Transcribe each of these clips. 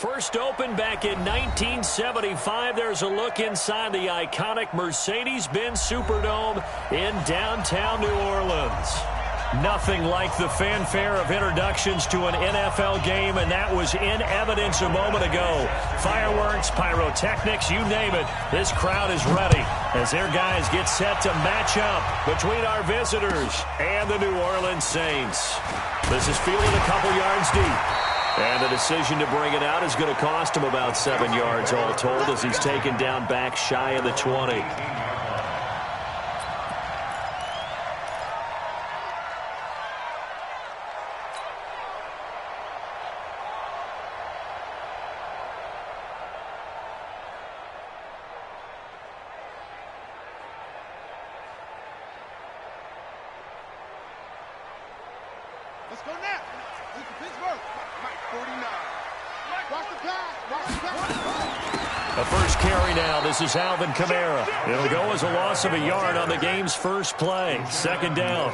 First opened back in 1975. There's a look inside the iconic Mercedes-Benz Superdome in downtown New Orleans. Nothing like the fanfare of introductions to an NFL game, and that was in evidence a moment ago. Fireworks, pyrotechnics, you name it. This crowd is ready as their guys get set to match up between our visitors and the New Orleans Saints. This is fielded a couple yards deep. And the decision to bring it out is going to cost him about 7 yards all told as he's taken down back shy of the 20. Let's go now. Look at Pittsburgh. Mike 49. Watch the pass. Watch the pass. A first carry now. This is Alvin Kamara. It'll go as a loss of a yard on the game's first play. Second down.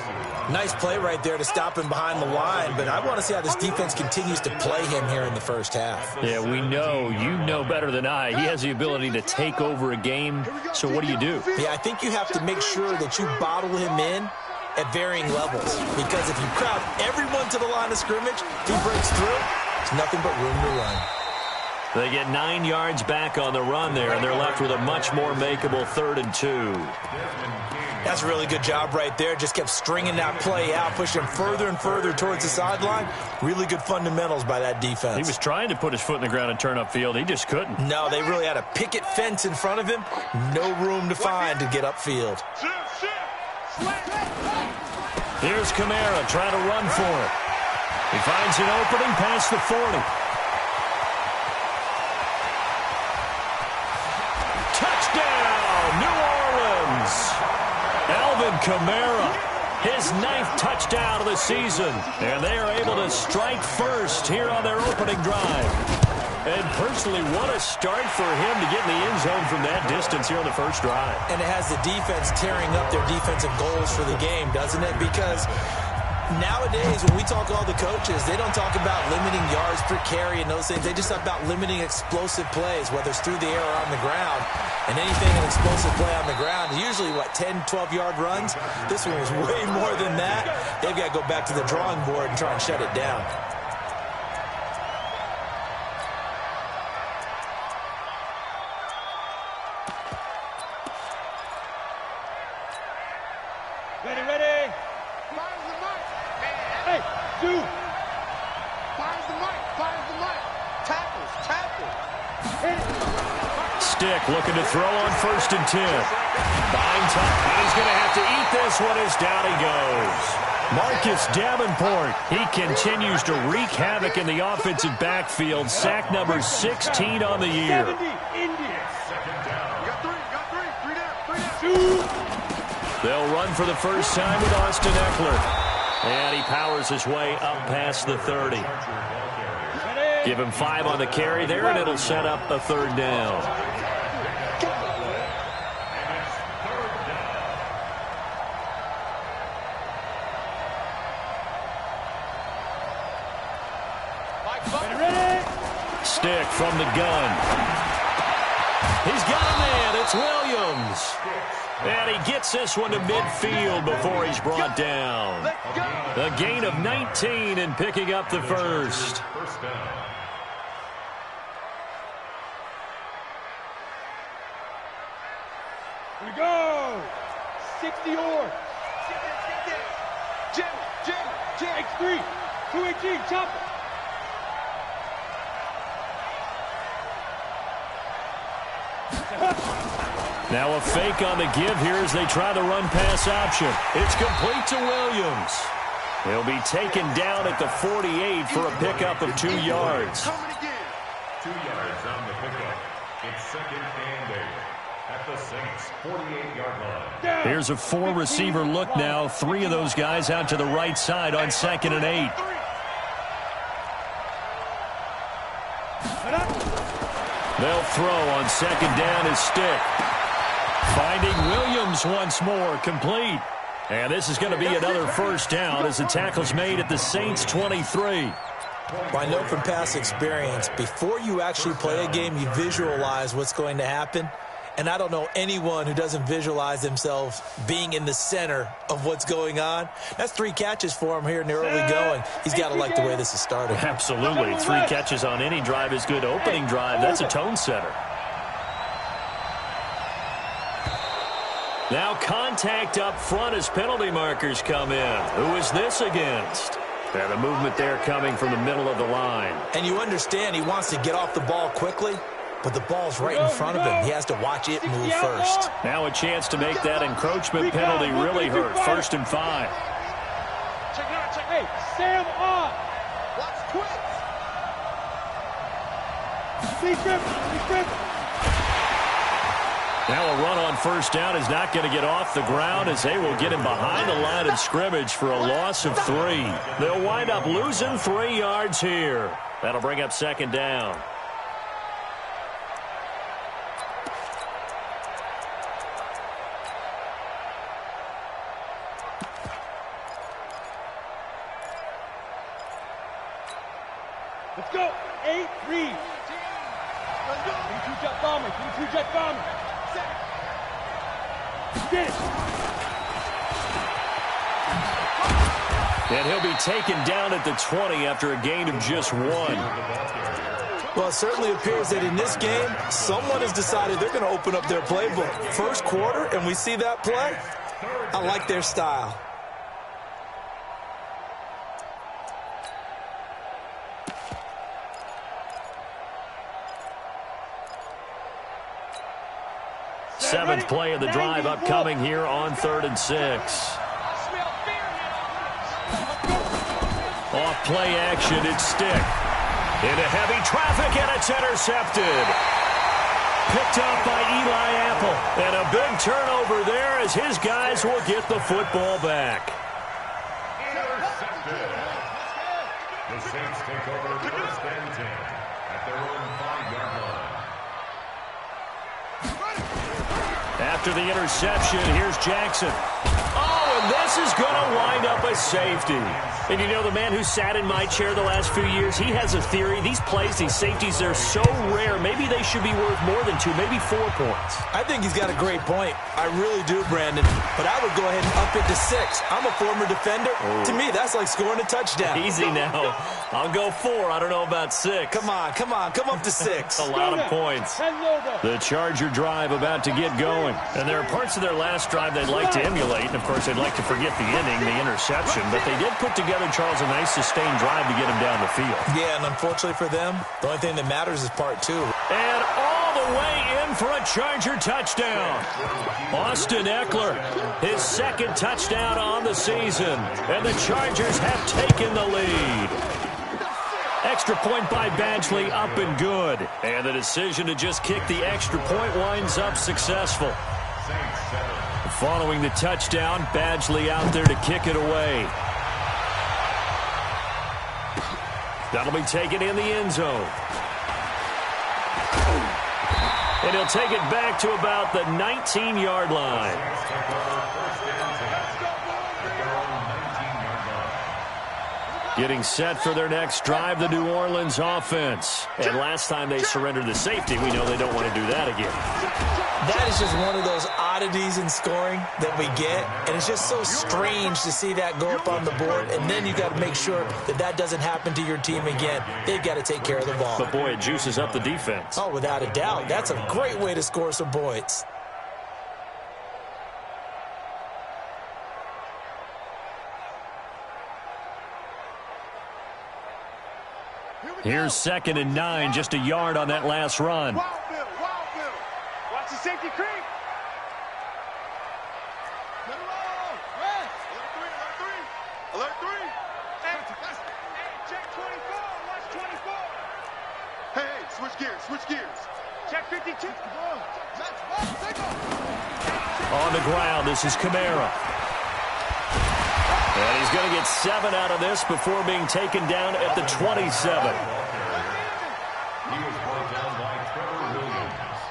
Nice play right there to stop him behind the line, but I want to see how this defense continues to play him here in the first half. Yeah, we know. You know better than I. He has the ability to take over a game. So what do? Yeah, I think you have to make sure that you bottle him in at varying levels, because if you crowd everyone to the line of scrimmage, he breaks through, there's nothing but room to run. They get 9 yards back on the run there, and they're left with a much more makeable 3rd and 2. That's a really good job right there. Just kept stringing that play out, pushing him further and further towards the sideline. Really good fundamentals by that defense. He was trying to put his foot in the ground and turn upfield. He just couldn't. No, they really had a picket fence in front of him. No room to find to get upfield. Here's Kamara trying to run for it. He finds an opening past the 40. Touchdown, New Orleans. Alvin Kamara, his 9th touchdown of the season. And they are able to strike first here on their opening drive. And personally, what a start for him to get in the end zone from that distance here on the first drive. And it has the defense tearing up their defensive goals for the game, doesn't it? Because nowadays, when we talk to all the coaches, they don't talk about limiting yards per carry and those things. They just talk about limiting explosive plays, whether it's through the air or on the ground. And anything an explosive play on the ground is usually, 10, 12-yard runs? This one was way more than that. They've got to go back to the drawing board and try and shut it down. Ready. Fires the mic. Hey, dude. Fires the mic. Tackles. Stick looking to throw on 1st and 10. Behind top. He's going to have to eat this one as down he goes. Marcus Davenport, he continues to wreak havoc in the offensive backfield. Sack number 16 on the year. They'll run for the first time with Austin Eckler. And he powers his way up past the 30. Give him 5 on the carry there, and it'll set up a 3rd down. Stick from the gun. He's got a man. It's Williams. And he gets this one to midfield before he's brought down. A gain of 19 and picking up the first. Here we go. 60 yards. Jim. X3. 218. Chopper. Now a fake on the give here as they try the run-pass option. It's complete to Williams. He'll be taken down at the 48 for a pickup of 2 yards. 2 yards on the pickup. It's 2nd and 8 at the Saints' 48-yard line. Here's a 4-receiver look now. 3 of those guys out to the right side on 2nd and 8. They'll throw on 2nd down as Stick. Finding Williams once more, complete. And this is going to be another first down as the tackle's made at the Saints' 23. Well, I know from past experience, before you actually play a game, you visualize what's going to happen. And I don't know anyone who doesn't visualize themselves being in the center of what's going on. That's 3 catches for him here in the early going. He's got to like the way this is starting. Absolutely. 3 catches on any drive is good. Opening drive, that's a tone setter. Now contact up front as penalty markers come in. Who is this against? And the movement there coming from the middle of the line. And you understand he wants to get off the ball quickly, but the ball's right in front of him. He has to watch it move first. Now a chance to make that encroachment penalty really hurt. 1st and 5. Check it out, check. Hey, Sam on. Watch quick. Be grip. Now a run on 1st down is not going to get off the ground as they will get him behind the line of scrimmage for a loss of 3. They'll wind up losing 3 yards here. That'll bring up 2nd down. Let's go. 8-3. Let's go. 3-2 jet bomber. 3-2 jet bomber. Get it. And he'll be taken down at the 20 after a gain of just 1. Well, it certainly appears that in this game, someone has decided they're going to open up their playbook. First quarter, and we see that play. I like their style. Seventh play of the drive upcoming here on 3rd and 6. Off play action, it's Stick. Into heavy traffic, and it's intercepted. Picked up by Eli Apple. And a big turnover there as his guys will get the football back. Intercepted. The Saints take over 1st and 10 at their own 5-yard line. After the interception, here's Jackson. Oh, and this is going to wind up a safety. And you know, the man who sat in my chair the last few years, he has a theory. These plays, these safeties, they're so rare. Maybe they should be worth more than 2, maybe 4 points. I think he's got a great point. I really do, Brandon. But I would go ahead and up it to 6. I'm a former defender. Oh. To me, that's like scoring a touchdown. Easy now. I'll go 4. I don't know about 6. Come on. Come up to 6. A lot of points. The Charger drive about to get going. And there are parts of their last drive they'd like to emulate. And, of course, they'd like to forget the inning, the interception. But they did put together, Charles, a nice sustained drive to get him down the field. Yeah, and unfortunately for them, the only thing that matters is part 2. And all the way in for a Charger touchdown. Austin Eckler, his 2nd touchdown on the season. And the Chargers have taken the lead. Extra point by Badgley, up and good. And the decision to just kick the extra point winds up successful. Following the touchdown, Badgley out there to kick it away. That'll be taken in the end zone. And he'll take it back to about the 19-yard line. Getting set for their next drive, the New Orleans offense. And last time they surrendered the safety, we know they don't want to do that again. That is just one of those oddities in scoring that we get. And it's just so strange to see that go up on the board. And then you got to make sure that that doesn't happen to your team again. They've got to take care of the ball. But, boy, it juices up the defense. Oh, without a doubt. That's a great way to score some points. Here's 2nd and 9, just a yard on that last run. Wild Bill. Watch the safety creep. Alert 3. Hey, check 24. Watch 24. Hey, switch gears. Check 52. On the ground, this is Kamara. And he's going to get 7 out of this before being taken down at the 27. He was brought down by Trevor Williams.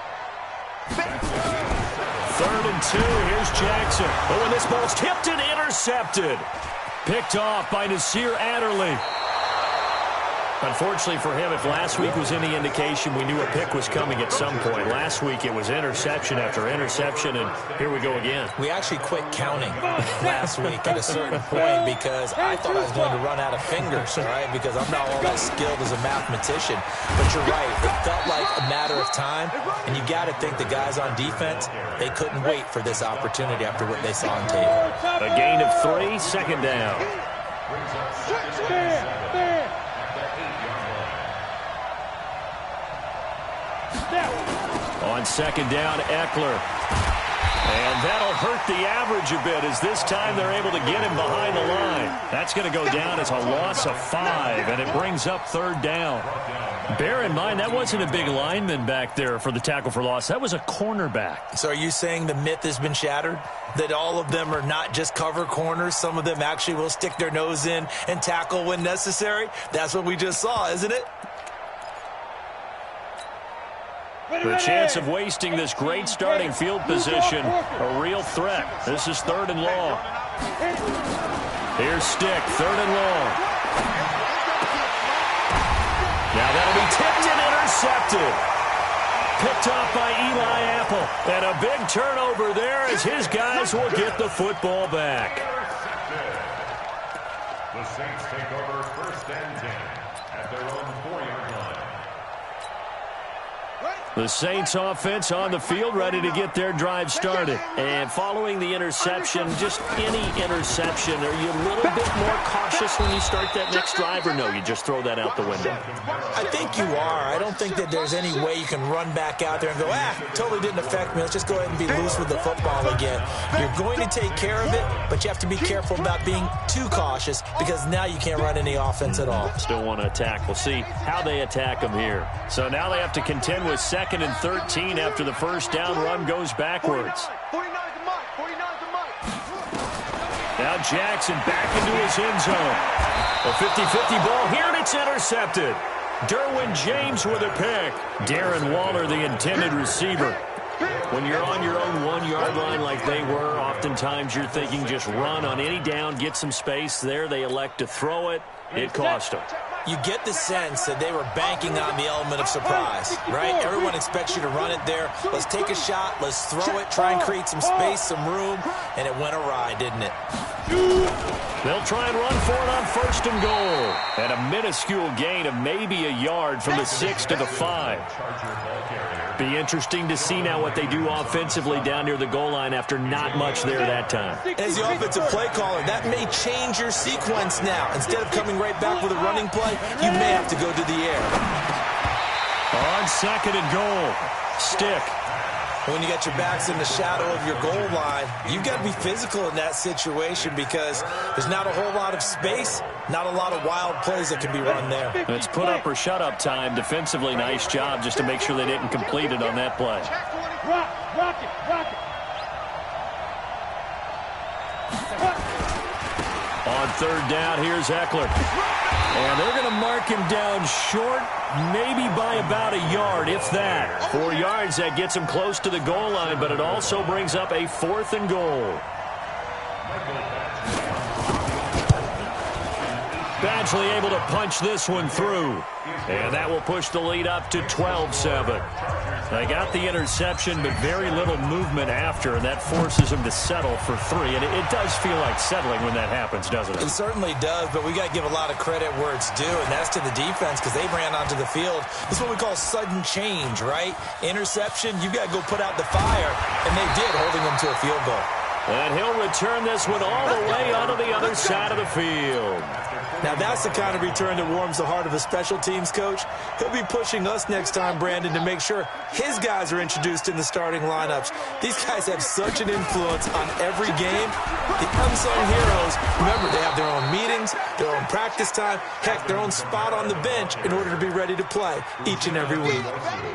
3rd and 2, here's Jackson. Oh, and this ball's tipped and intercepted. Picked off by Nasir Adderley. Unfortunately for him, if last week was any indication, we knew a pick was coming at some point. Last week it was interception after interception, and here we go again. We actually quit counting last week at a certain point because I thought I was going to run out of fingers, right? Because I'm not all that skilled as a mathematician. But you're right. It felt like a matter of time, and you got to think the guys on defense, they couldn't wait for this opportunity after what they saw on tape. A gain of 3, second down. On second down, Eckler. And that'll hurt the average a bit as this time they're able to get him behind the line. That's going to go down as a loss of 5, and it brings up third down. Bear in mind, that wasn't a big lineman back there for the tackle for loss. That was a cornerback. So are you saying the myth has been shattered? That all of them are not just cover corners? Some of them actually will stick their nose in and tackle when necessary? That's what we just saw, isn't it? The chance of wasting this great starting field position, a real threat. This is third and long. Here's Stick, third and long. Now that'll be tipped and intercepted. Picked off by Eli Apple. And a big turnover there as his guys will get the football back. The Saints take over first and 10 at their own 4-yard line. The Saints offense on the field, ready to get their drive started. And following the interception, just any interception, are you a little bit more cautious when you start that next drive, or no, you just throw that out the window? I think you are. I don't think that there's any way you can run back out there and go, totally didn't affect me. Let's just go ahead and be loose with the football again. You're going to take care of it, but you have to be careful about being too cautious because now you can't run any offense at all. Still want to attack. We'll see how they attack them here. So now they have to contend with second and 13 after the first down run goes backwards. 49 to Mike. Now Jackson back into his end zone. A 50-50 ball here, and it's intercepted. Derwin James with a pick. Darren Waller, the intended receiver. When you're on your own 1-yard line like they were, oftentimes you're thinking just run on any down, get some space. There they elect to throw it. It cost them. You get the sense that they were banking on the element of surprise, right? Everyone expects you to run it there. Let's take a shot. Let's throw it, try and create some space, some room, and it went awry, didn't it? They'll try and run for it on first and goal. And a minuscule gain of maybe a yard from the 6 to the 5. Be interesting to see now what they do offensively down near the goal line after not much there that time. As the offensive play caller, that may change your sequence now. Instead of coming right back with a running play, you may have to go to the air. On second and goal, Stick. When you got your backs in the shadow of your goal line, you've got to be physical in that situation because there's not a whole lot of space, not a lot of wild plays that can be run there. It's put up or shut up time. Defensively, nice job just to make sure they didn't complete it on that play. Rock it. On third down, here's Eckler. And they're going to mark him down short, maybe by about a yard, if that. 4 yards, that gets him close to the goal line, but it also brings up a 4th and goal. Badgley able to punch this one through. And that will push the lead up to 12-7. They got the interception, but very little movement after, and that forces them to settle for 3. And it does feel like settling when that happens, doesn't it? It certainly does, but we got to give a lot of credit where it's due, and that's to the defense because they ran onto the field. This is what we call sudden change, right? Interception, you got to go put out the fire, and they did, holding them to a field goal. And he'll return this one all the way onto the other side of the field. Now, that's the kind of return that warms the heart of a special teams coach. He'll be pushing us next time, Brandon, to make sure his guys are introduced in the starting lineups. These guys have such an influence on every game. The unsung heroes, remember, they have their own meetings, their own practice time, heck, their own spot on the bench in order to be ready to play each and every week.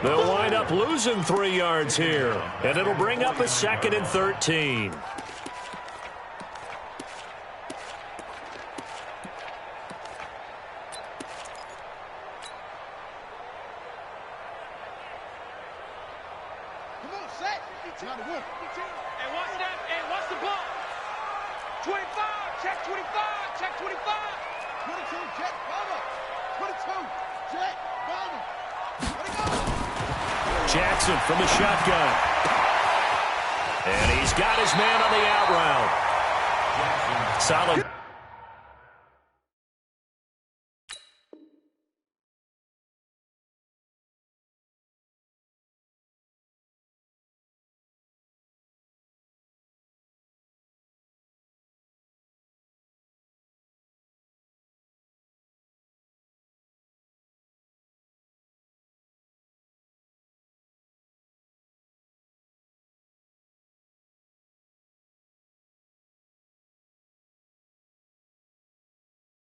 They'll wind up losing 3 yards here, and it'll bring up a 2nd and 13. Hey, watch the ball. 25, check 25, check 25. 22, check, cover. 22. Jet. Bottom. Let it go. Jackson from the shotgun. And he's got his man on the out route. Solid.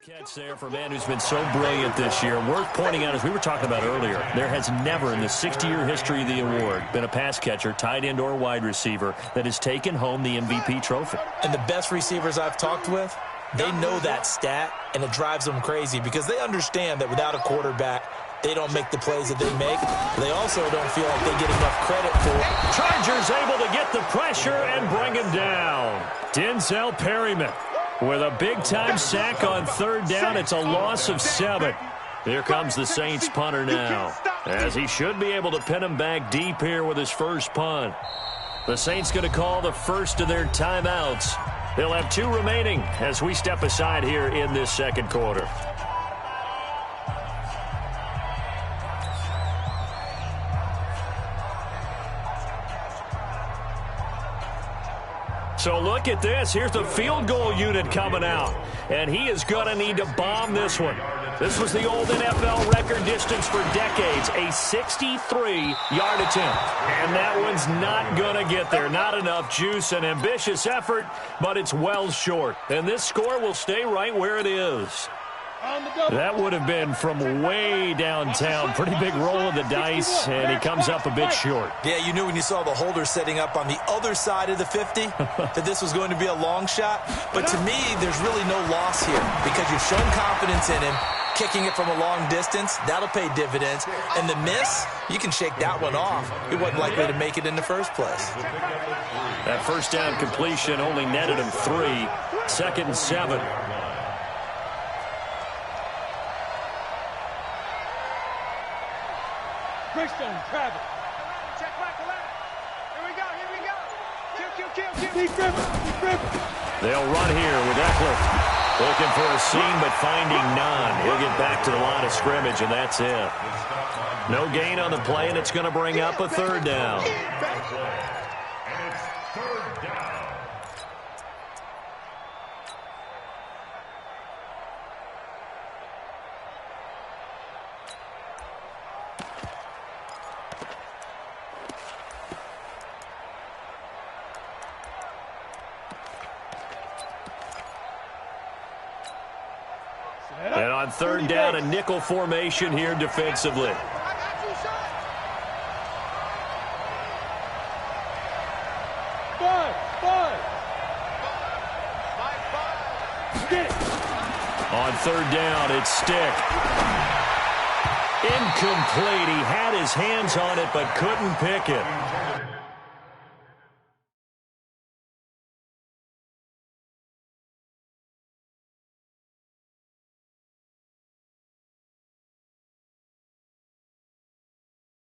Catch there for a man who's been so brilliant this year. Worth pointing out, as we were talking about earlier, there has never in the 60-year history of the award been a pass catcher, tight end, or wide receiver that has taken home the MVP trophy. And the best receivers I've talked with, they know that stat, and it drives them crazy because they understand that without a quarterback, they don't make the plays that they make. They also don't feel like they get enough credit for it. Chargers able to get the pressure and bring him down. Denzel Perryman with a big-time sack on third down. It's a loss of 7. Here comes the Saints punter now, as he should be able to pin him back deep here with his first punt. The Saints going to call the first of their timeouts. They'll have 2 remaining as we step aside here in this second quarter. So look at this. Here's the field goal unit coming out. And he is going to need to bomb this one. This was the old NFL record distance for decades, a 63-yard attempt. And that one's not going to get there. Not enough juice, an ambitious effort, but it's well short. And this score will stay right where it is. That would have been from way downtown. Pretty big roll of the dice, and he comes up a bit short. Yeah, you knew when you saw the holder setting up on the other side of the 50 that this was going to be a long shot. But to me, there's really no loss here because you've shown confidence in him. Kicking it from a long distance, that'll pay dividends. And the miss, you can shake that one off. He wasn't likely to make it in the first place. That first down completion only netted him 3. Second and 7. Christian, Travis. Check back left. Here we go. Kill. They'll run here with Eckler. Looking for a seam, but finding none. He'll get back to the line of scrimmage, and that's it. No gain on the play, and it's going to bring up a third down. And it's third down. And on third down, a nickel formation here defensively. On third down, it's Stick. Incomplete. He had his hands on it, but couldn't pick it.